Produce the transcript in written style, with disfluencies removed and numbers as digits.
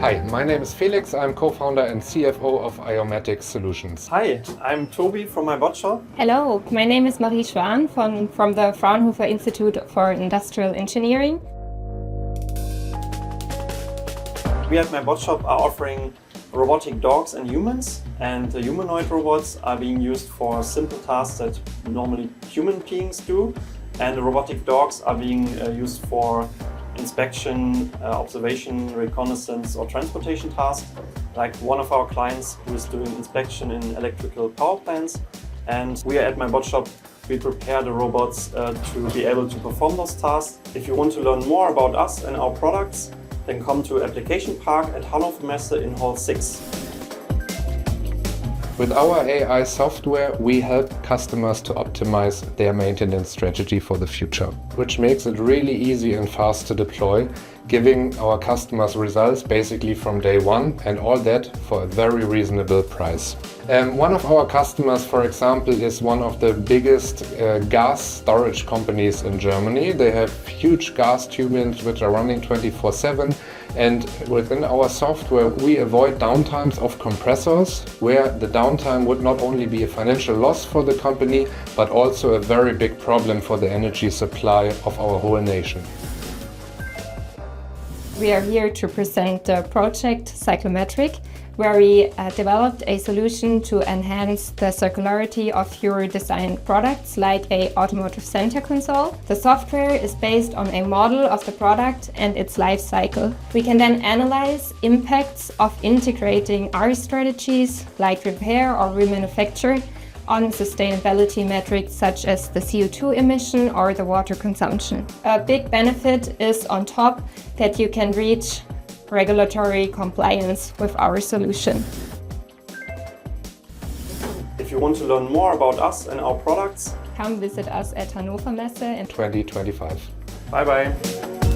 Hi, my name is Felix. I'm co-founder and CFO of omatic Solutions. Hi, I'm Toby from my bot shop. Hello, my name is Schwahn from the Fraunhofer Institute for Industrial Engineering. We at my bot shop are offering robotic dogs and humans, and the humanoid robots are being used for simple tasks that normally human beings do, and the robotic dogs are being used for inspection, observation, reconnaissance or transportation tasks, like one of our clients who is doing inspection in electrical power plants. And we at my bot shop, we prepare the robots to be able to perform those tasks. If you want to learn more about us and our products, then come to Application Park at HANNOVER MESSE in Hall 6. With our AI software, we help customers to optimize their maintenance strategy for the future, which makes it really easy and fast to deploy, giving our customers results basically from day one, and all that for a very reasonable price. One of our customers, for example, is one of the biggest gas storage companies in Germany. They have huge gas turbines which are running 24/7, and within our software we avoid downtimes of compressors, where the downtime would not only be a financial loss for the company, but also a very big problem for the energy supply of our whole nation. We are here to present the project Cyclometric, where we developed a solution to enhance the circularity of your designed products, like a automotive center console. The software is based on a model of the product and its life cycle. We can then analyze impacts of integrating our strategies, like repair or remanufacture, on sustainability metrics such as the CO2 emission or the water consumption. A big benefit is on top that you can reach regulatory compliance with our solution. If you want to learn more about us and our products, Come visit us at Hannover Messe in 2025. bye bye.